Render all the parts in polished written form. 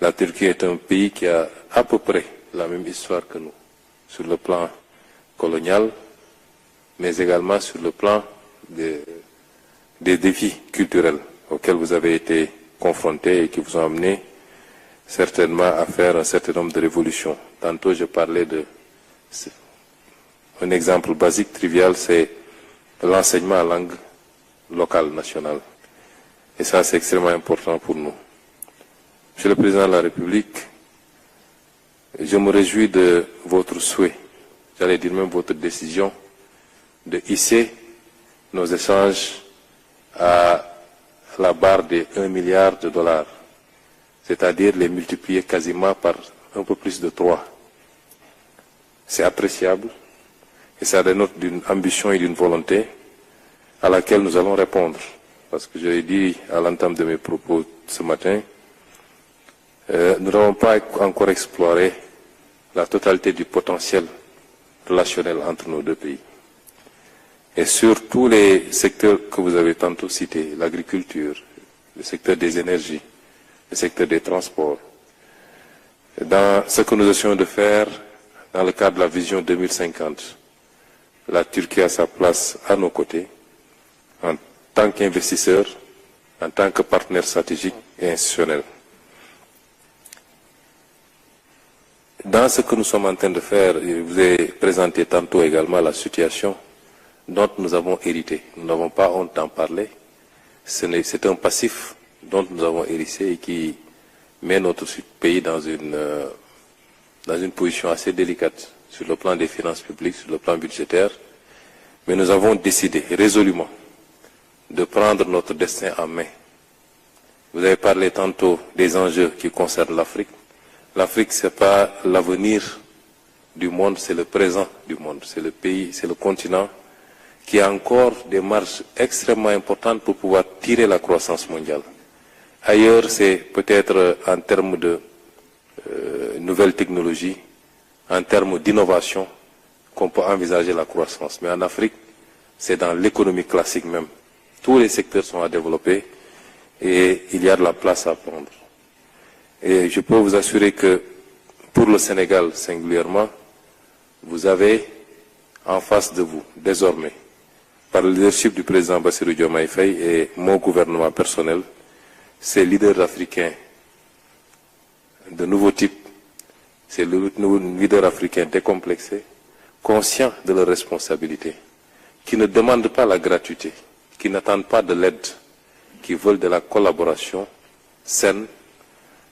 La Turquie est un pays qui a à peu près la même histoire que nous, sur le plan colonial, mais également sur le plan des défis culturels auxquels vous avez été confrontés et qui vous ont amené certainement à faire un certain nombre de révolutions. Tantôt, je parlais un exemple basique, trivial, c'est l'enseignement en langue locale, nationale. Et ça, c'est extrêmement important pour nous. Monsieur le Président de la République, je me réjouis de votre souhait, j'allais dire même votre décision, de hisser nos échanges à la barre des 1 milliard de dollars, c'est-à-dire les multiplier quasiment par un peu plus de 3. C'est appréciable et ça dénote d'une ambition et d'une volonté à laquelle nous allons répondre. Parce que je l'ai dit à l'entame de mes propos ce matin, nous n'avons pas encore exploré la totalité du potentiel relationnel entre nos deux pays. Et sur tous les secteurs que vous avez tantôt cités, l'agriculture, le secteur des énergies, le secteur des transports, dans ce que nous essayons de faire dans le cadre de la vision 2050, la Turquie a sa place à nos côtés en tant qu'investisseur, en tant que partenaire stratégique et institutionnel. Dans ce que nous sommes en train de faire, je vous ai présenté tantôt également la situation dont nous avons hérité. Nous n'avons pas honte d'en parler. C'est un passif dont nous avons hérité et qui met notre pays dans une position assez délicate sur le plan des finances publiques, sur le plan budgétaire. Mais nous avons décidé résolument de prendre notre destin en main. Vous avez parlé tantôt des enjeux qui concernent l'Afrique. L'Afrique, ce n'est pas l'avenir du monde, c'est le présent du monde. C'est le pays, c'est le continent qui a encore des marges extrêmement importantes pour pouvoir tirer la croissance mondiale. Ailleurs, c'est peut-être en termes de nouvelles technologies, en termes d'innovation, qu'on peut envisager la croissance. Mais en Afrique, c'est dans l'économie classique même. Tous les secteurs sont à développer et il y a de la place à prendre. Et je peux vous assurer que pour le Sénégal singulièrement, vous avez en face de vous, désormais, par le leadership du président Bassirou Diomaye Faye et mon gouvernement personnel, ces leaders africains de nouveau type, ces leaders africains décomplexés, conscients de leurs responsabilités, qui ne demandent pas la gratuité, qui n'attendent pas de l'aide, qui veulent de la collaboration saine,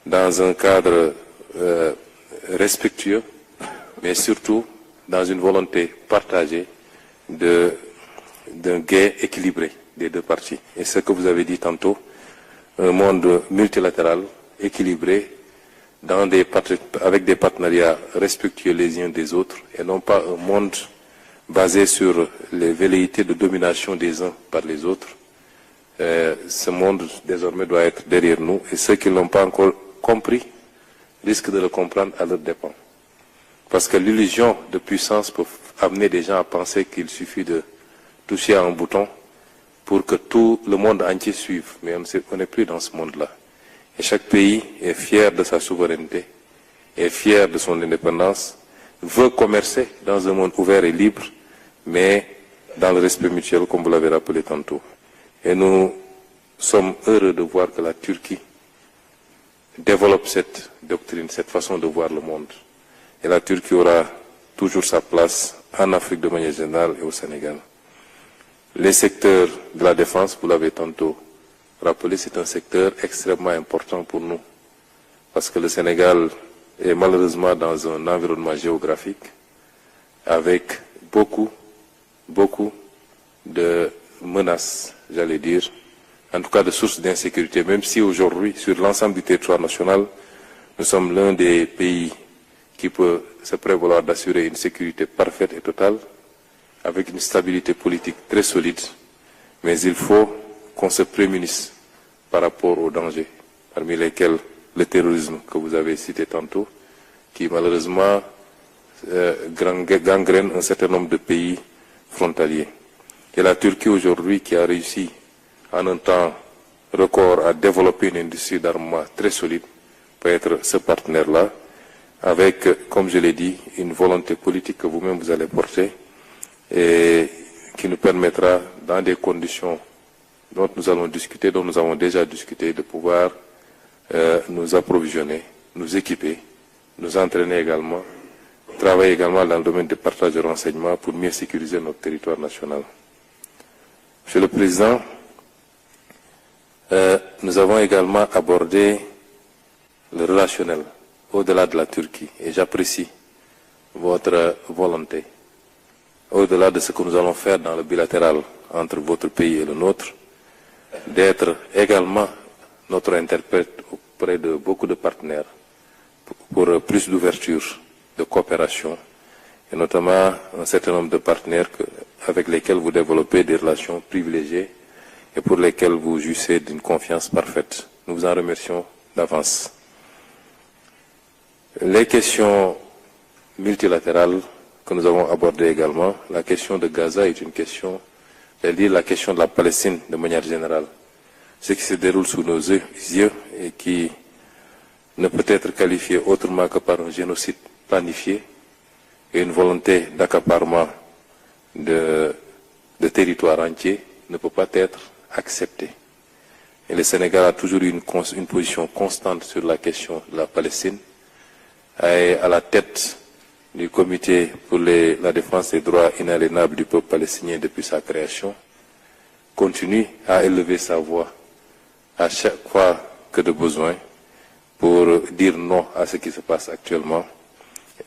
dans un cadre respectueux, mais surtout dans une volonté partagée d'un gain équilibré des deux parties. Et ce que vous avez dit tantôt, un monde multilatéral, équilibré, avec des partenariats respectueux les uns des autres, et non pas un monde basé sur les velléités de domination des uns par les autres. Ce monde désormais doit être derrière nous, et ceux qui ne l'ont pas encore compris risquent de le comprendre à leur dépens. Parce que l'illusion de puissance peut amener des gens à penser qu'il suffit de toucher à un bouton pour que tout le monde entier suive. Mais on n'est plus dans ce monde-là. Et chaque pays est fier de sa souveraineté, est fier de son indépendance, veut commercer dans un monde ouvert et libre, mais dans le respect mutuel, comme vous l'avez rappelé tantôt. Et nous sommes heureux de voir que la Turquie développe cette doctrine, cette façon de voir le monde. Et la Turquie aura toujours sa place en Afrique de manière générale et au Sénégal. Les secteurs de la défense, vous l'avez tantôt rappelé, c'est un secteur extrêmement important pour nous. Parce que le Sénégal est malheureusement dans un environnement géographique avec beaucoup de menaces, j'allais dire, en tout cas de sources d'insécurité, même si aujourd'hui, sur l'ensemble du territoire national, nous sommes l'un des pays qui peut se prévaloir d'assurer une sécurité parfaite et totale, avec une stabilité politique très solide, mais il faut qu'on se prémunisse par rapport aux dangers, parmi lesquels le terrorisme que vous avez cité tantôt, qui malheureusement gangrène un certain nombre de pays frontaliers. Et la Turquie aujourd'hui qui a réussi en un temps record à développer une industrie d'armement très solide, peut être ce partenaire-là, avec, comme je l'ai dit, une volonté politique que vous-même vous allez porter et qui nous permettra, dans des conditions dont nous allons discuter, dont nous avons déjà discuté, de pouvoir nous approvisionner, nous équiper, nous entraîner également, travailler également dans le domaine du partage de renseignements pour mieux sécuriser notre territoire national. Monsieur le Président, nous avons également abordé le relationnel au-delà de la Turquie et j'apprécie votre volonté, au-delà de ce que nous allons faire dans le bilatéral entre votre pays et le nôtre, d'être également notre interprète auprès de beaucoup de partenaires pour plus d'ouverture, de coopération, et notamment un certain nombre de partenaires avec lesquels vous développez des relations privilégiées et pour lesquels vous jouissez d'une confiance parfaite. Nous vous en remercions d'avance. Les questions multilatérales que nous avons abordées également, la question de Gaza est une question, c'est-à-dire la question de la Palestine de manière générale. Ce qui se déroule sous nos yeux et qui ne peut être qualifié autrement que par un génocide planifié et une volonté d'accaparement de territoires entiers ne peut pas être accepté. Et le Sénégal a toujours eu une position constante sur la question de la Palestine, et à la tête du comité pour la défense des droits inaliénables du peuple palestinien depuis sa création, continue à élever sa voix à chaque fois que de besoin pour dire non à ce qui se passe actuellement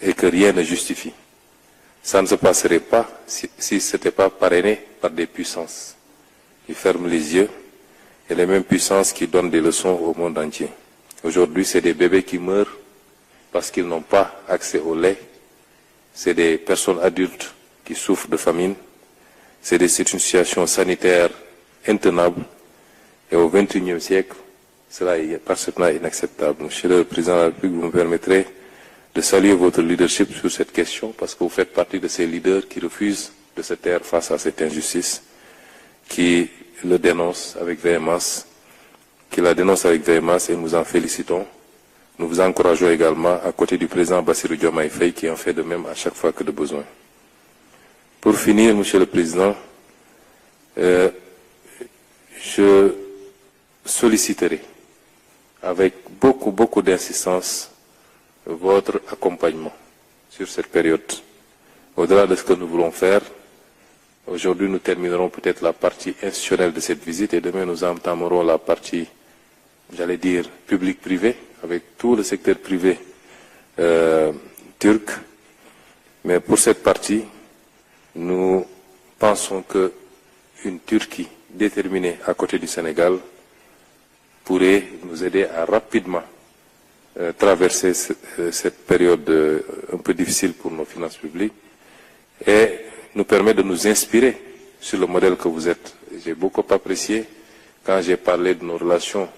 et que rien ne justifie. Ça ne se passerait pas si ce n'était pas parrainé par des puissances qui ferment les yeux et les mêmes puissances qui donnent des leçons au monde entier. Aujourd'hui, c'est des bébés qui meurent parce qu'ils n'ont pas accès au lait. C'est des personnes adultes qui souffrent de famine. C'est une situation sanitaire intenable. Et au XXIe siècle, cela est parfaitement inacceptable. Monsieur le Président de la République, vous me permettrez de saluer votre leadership sur cette question parce que vous faites partie de ces leaders qui refusent de se taire face à cette injustice, qui le dénoncent avec véhémence, et nous en félicitons. Nous vous encourageons également à côté du président Bassirou Diomaye Faye qui en fait de même à chaque fois que de besoin. Pour finir, Monsieur le Président, je solliciterai avec beaucoup d'insistance votre accompagnement sur cette période. Au-delà de ce que nous voulons faire, aujourd'hui nous terminerons peut-être la partie institutionnelle de cette visite et demain nous entamerons la partie, j'allais dire, public-privé, avec tout le secteur privé turc. Mais pour cette partie, nous pensons qu'une Turquie déterminée à côté du Sénégal pourrait nous aider à rapidement traverser cette période un peu difficile pour nos finances publiques et nous permet de nous inspirer sur le modèle que vous êtes. J'ai beaucoup apprécié quand j'ai parlé de nos relations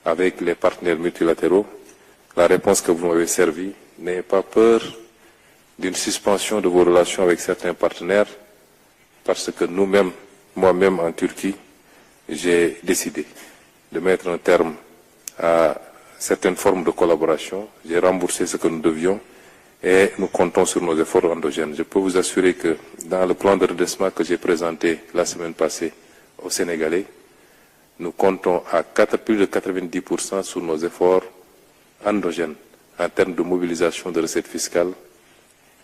avec les partenaires multilatéraux, la réponse que vous m'avez servie. N'ayez pas peur d'une suspension de vos relations avec certains partenaires parce que nous-mêmes, moi-même en Turquie, j'ai décidé de mettre un terme à certaines formes de collaboration. J'ai remboursé ce que nous devions et nous comptons sur nos efforts endogènes. Je peux vous assurer que dans le plan de redressement que j'ai présenté la semaine passée aux Sénégalais, nous comptons à plus de 90% sur nos efforts endogènes en termes de mobilisation de recettes fiscales,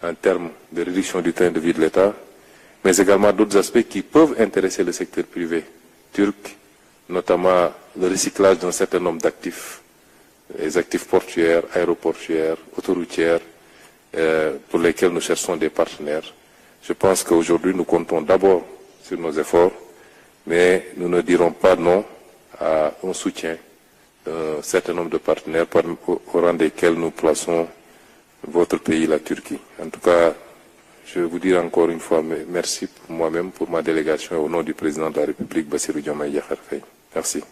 en termes de réduction du train de vie de l'État, mais également d'autres aspects qui peuvent intéresser le secteur privé turc, notamment le recyclage d'un certain nombre d'actifs, les actifs portuaires, aéroportuaires, autoroutières, pour lesquels nous cherchons des partenaires. Je pense qu'aujourd'hui, nous comptons d'abord sur nos efforts, mais nous ne dirons pas non à un soutien d'un certain nombre de partenaires au rang desquels nous plaçons votre pays, la Turquie. En tout cas, je veux vous dire encore une fois merci pour moi-même, pour ma délégation et au nom du président de la République, Bassirou Diomaye Diakhar Faye. Merci.